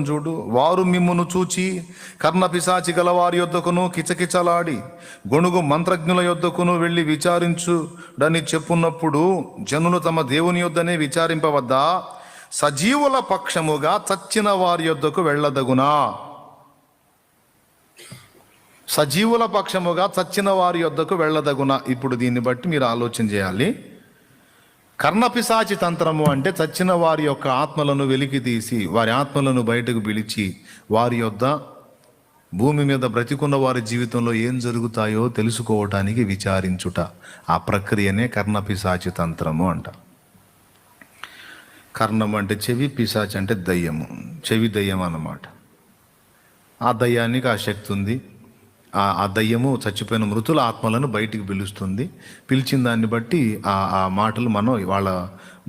చూడు, వారు మిమ్మును చూచి కర్ణపిశాచి గల వారి యొద్దకును కిచకిచలాడి గొణుగు మంత్రజ్ఞుల యొద్దకును వెళ్ళి విచారించుడని చెప్పున్నప్పుడు జనులు తమ దేవుని యొద్దనే విచారింపవద్దా? సజీవుల పక్షముగా చచ్చిన వారి యొద్దకు వెళ్ళదగునా? సజీవుల పక్షముగా చచ్చిన వారి యొద్దకు వెళ్ళదగునా? ఇప్పుడు దీన్ని బట్టి మీరు ఆలోచన చేయాలి. కర్ణపిశాచి తంత్రము అంటే చచ్చిన వారి యొక్క ఆత్మలను వెలికి తీసి వారి ఆత్మలను బయటకు పిలిచి వారి యొద్ద భూమి మీద బ్రతికున్న వారి జీవితంలో ఏం జరుగుతాయో తెలుసుకోవటానికి విచారించుట. ఆ ప్రక్రియనే కర్ణపిశాచి తంత్రము అంట. కర్ణం అంటే చెవి, పిశాచి అంటే దయ్యము. చెవి దయ్యం అన్నమాట. ఆ దయ్యానికి ఆ శక్తి ఉంది. ఆ దయ్యము చచ్చిపోయిన మృతుల ఆత్మలను బయటికి పిలుస్తుంది. పిలిచిన దాన్ని బట్టి ఆ మాటలు మనం వాళ్ళ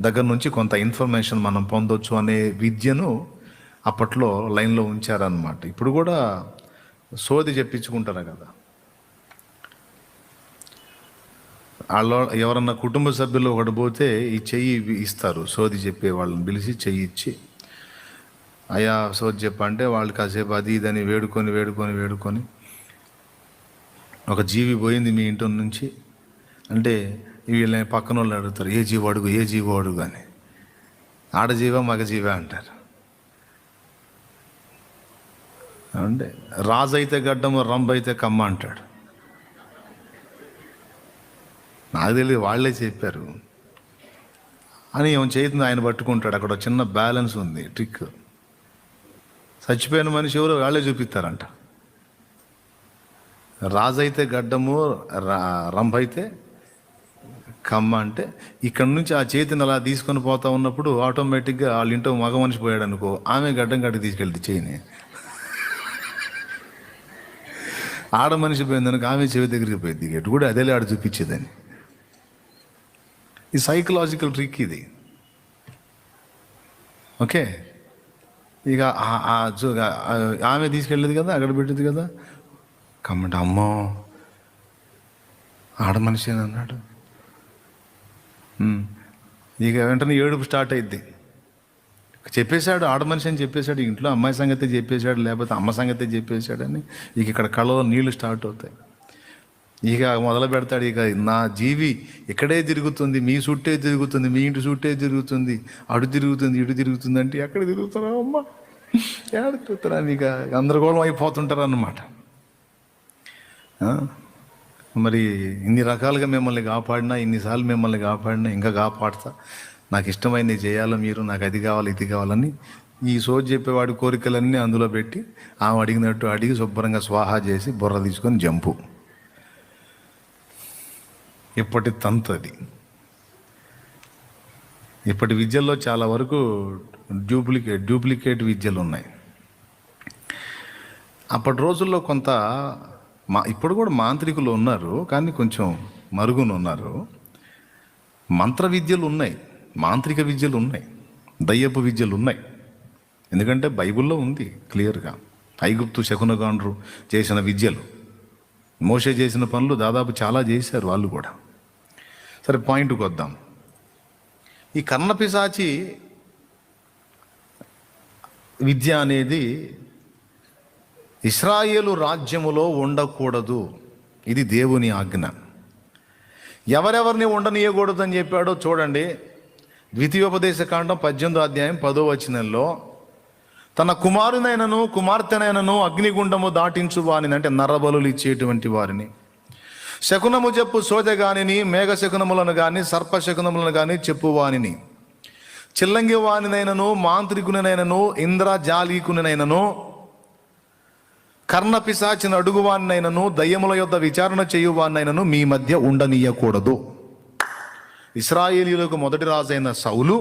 దగ్గర నుంచి కొంత ఇన్ఫర్మేషన్ మనం పొందొచ్చు అనే విద్యను అప్పట్లో లైన్లో ఉంచారన్నమాట. ఇప్పుడు కూడా సోది చెప్పించుకుంటారు కదా. వాళ్ళు ఎవరన్నా కుటుంబ సభ్యులు ఒకటి పోతే ఈ చెయ్యి ఇస్తారు. సోది చెప్పే వాళ్ళని పిలిచి చెయ్యి ఇచ్చి, అయ్యా సోది చెప్పంటే వాళ్ళు కాసేపు అది ఇదని వేడుకొని ఒక జీవి పోయింది మీ ఇంటి నుంచి అంటే వీళ్ళ పక్కన వాళ్ళు అడుగుతారు, ఏ జీవో అడుగు అని. ఆడజీవ మగజీవ అంటారు. అంటే రాజు అయితే గడ్డము, రంబ అయితే కమ్మ అంటాడు. నాకు తెలియదు, వాళ్ళే చెప్పారు అని. ఏమో చేతుంది, ఆయన పట్టుకుంటాడు. అక్కడ చిన్న బ్యాలెన్స్ ఉంది, ట్రిక్. చచ్చిపోయిన మనిషి ఎవరు వాళ్ళే చూపిస్తారంట. రాజు అయితే గడ్డము, రంభ అయితే కమ్మ. అంటే ఇక్కడ నుంచి ఆ చేతిని అలా తీసుకొని పోతా ఉన్నప్పుడు ఆటోమేటిక్గా వాళ్ళ ఇంట్లో మగ మనిషి పోయాడు అనుకో, ఆమె గడ్డం కట్టి తీసుకెళ్తే చేయిని. ఆడ మనిషి పోయిందనుకో ఆమె చెవి దగ్గరికి పోయింది. ఎటు కూడా అదేలే ఆడ చూపించేదని. ఈ సైకలాజికల్ ట్రిక్ ఇది. ఓకే, ఇక ఆమె తీసుకెళ్ళేది కదా, అక్కడ పెట్టేది కదా. కమ్మంటే అమ్మో ఆడ మనిషి అన్నాడు. ఇక వెంటనే ఏడుపు స్టార్ట్ అయింది. చెప్పేశాడు, ఆడ మనిషి అని చెప్పేశాడు. ఇంట్లో అమ్మాయి సంగతే చెప్పేశాడు, లేకపోతే అమ్మ సంగతే చెప్పేశాడని ఇక ఇక్కడ కళ్ళలో నీళ్లు స్టార్ట్ అవుతాయి. ఇక మొదలు పెడతాడు, ఇక నా జీవి ఇక్కడే తిరుగుతుంది, మీ చుట్టే తిరుగుతుంది, మీ ఇంటి చుట్టే తిరుగుతుంది, అటు తిరుగుతుంది, ఇటు తిరుగుతుంది అంటే ఎక్కడ తిరుగుతారా అమ్మ, ఎక్కడ తిరుగుతారా? ఇక గందరగోళం అయిపోతుంటారు అన్నమాట. మరి ఇన్ని రకాలుగా మిమ్మల్ని కాపాడినా, ఇన్నిసార్లు మిమ్మల్ని కాపాడినా, ఇంకా కాపాడుతా, నాకు ఇష్టమైనది చేయాలి మీరు, నాకు అది కావాలి ఇది కావాలని ఈ సోది చెప్పేవాడి కోరికలన్నీ అందులో పెట్టి ఆమె అడిగినట్టు అడిగి శుభ్రంగా స్వాహా చేసి బుర్ర తీసుకొని జంపు. ఇప్పటి తంతు అది. ఇప్పటి విద్యల్లో చాలా వరకు డూప్లికేట్ విద్యలు ఉన్నాయి. అప్పటి రోజుల్లో కొంత ఇప్పుడు కూడా మాంత్రికులు ఉన్నారు, కానీ కొంచెం మరుగున ఉన్నారు. మంత్ర విద్యలు ఉన్నాయి, మాంత్రిక విద్యలు ఉన్నాయి, దయ్యపు విద్యలు ఉన్నాయి. ఎందుకంటే బైబిల్లో ఉంది క్లియర్గా. ఐగుప్తు శకునగాండ్రు చేసిన విద్యలు, మోషే చేసిన పనులు దాదాపు చాలా చేశారు వాళ్ళు కూడా. సరే, పాయింట్కి వద్దాం. ఈ కర్ణపిశాచి విద్య అనేది ఇశ్రాయేలు రాజ్యములో ఉండకూడదు. ఇది దేవుని ఆజ్ఞ. ఎవరెవరిని ఉండనీయకూడదు అని చెప్పాడో చూడండి. ద్వితీయోపదేశకాండం 18వ అధ్యాయం 10వ వచనంలో, తన కుమారునైనను కుమార్తెనైనను అగ్నిగుండము దాటించు వారిని, అంటే నరబలులు ఇచ్చేటువంటి వారిని, శకునము చెప్పు సోదగానిని, మేఘ శకునములను కానీ సర్పశకునములను కానీ చెప్పు వానిని, చిల్లంగి వానినైనను మాంత్రికునినైనను ఇంద్రజాలీకునినైనను కర్ణపిశాచిని అడుగువాన్నైనను దయ్యముల యొద్ద విచారణ చేయువాన్నైనను మీ మధ్య ఉండనీయకూడదు. ఇశ్రాయేలీయులకు మొదటి రాజైన సౌలు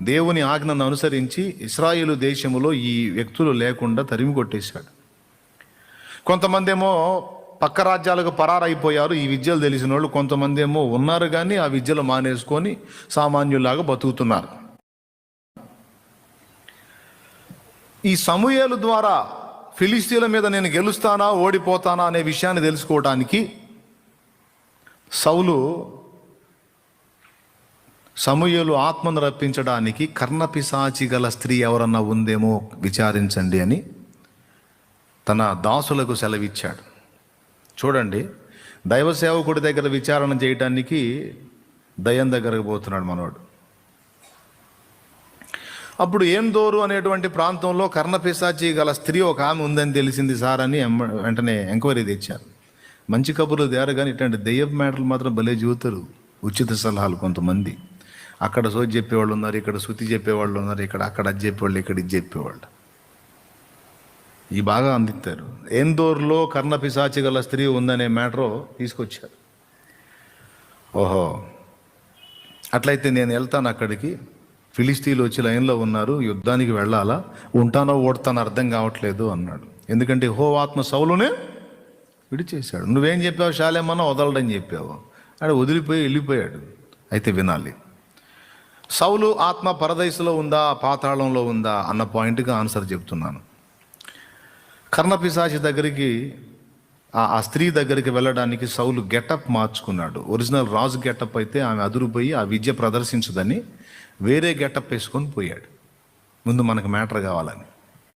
దేవుని ఆజ్ఞను అనుసరించి ఇశ్రాయేలు దేశములో ఈ వ్యక్తులు లేకుండా తరిమి కొట్టేశాడు. కొంతమంది ఏమో పక్క రాజ్యాలకు పరారైపోయారు ఈ విద్యలు తెలిసిన వాళ్ళు. కొంతమంది ఏమో ఉన్నారు కానీ ఆ విద్యలు మానేసుకొని సామాన్యులాగా బతుకుతున్నారు. ఈ సమూయేలు ద్వారా ఫిలిస్తీన్ల మీద నేను గెలుస్తానా ఓడిపోతానా అనే విషయాన్ని తెలుసుకోవడానికి సౌలు సమూయేలు ఆత్మను రప్పించడానికి కర్ణపిశాచి గల స్త్రీ ఎవరన్నా ఉందేమో విచారించండి అని తన దాసులకు సెలవిచ్చాడు. చూడండి, దైవ సేవకుడి దగ్గర విచారణ చేయటానికి దయ్యం దగ్గరకు పోతున్నాడు మనోడు. అప్పుడు ఏందోరు అనేటువంటి ప్రాంతంలో కర్ణపిశాచి గల స్త్రీ ఒక ఆమె ఉందని తెలిసింది సార్ అని వెంటనే ఎంక్వైరీ తెచ్చారు. మంచి కబుర్లు తేరు, కానీ ఇట్లాంటి దెయ్యపు మ్యాటర్లు మాత్రం భలే చూతారు. ఉచిత సలహాలు కొంతమంది, అక్కడ సోది చెప్పేవాళ్ళు ఉన్నారు, ఇక్కడ శృతి చెప్పేవాళ్ళు ఉన్నారు, అక్కడ అది చెప్పేవాళ్ళు, ఇక్కడ ఇది చెప్పేవాళ్ళు. ఈ బాగా అందిస్తారు. ఏందోర్లో కర్ణపిశాచి గల స్త్రీ ఉందనే మ్యాటరు తీసుకొచ్చారు. ఓహో, అట్లయితే నేను వెళ్తాను అక్కడికి. ఫిలిస్తీన్లు వచ్చి లైన్లో ఉన్నారు, యుద్ధానికి వెళ్ళాలా, ఉంటానో ఓడతానో అర్థం కావట్లేదు అన్నాడు. ఎందుకంటే ఆత్మ సౌలునే విడిచేశాడు. నువ్వేం చెప్పావు, శాలేమన్నా వదలడని చెప్పావు. ఆడు వదిలిపోయి వెళ్ళిపోయాడు. అయితే వినాలి, సౌలు ఆత్మ పరదైసులో ఉందా, పాతాళంలో ఉందా అన్న పాయింట్గా ఆన్సర్ చెప్తున్నాను. కర్ణపిశాచి దగ్గరికి, ఆ స్త్రీ దగ్గరికి వెళ్ళడానికి సౌలు గెటప్ మార్చుకున్నాడు. ఒరిజినల్ రాజు గెటప్ అయితే ఆమె అదురుపోయి ఆ విద్య ప్రదర్శించదని వేరే గెటప్ వేసుకొని పోయాడు. ముందు మనకు మ్యాటర్ కావాలని.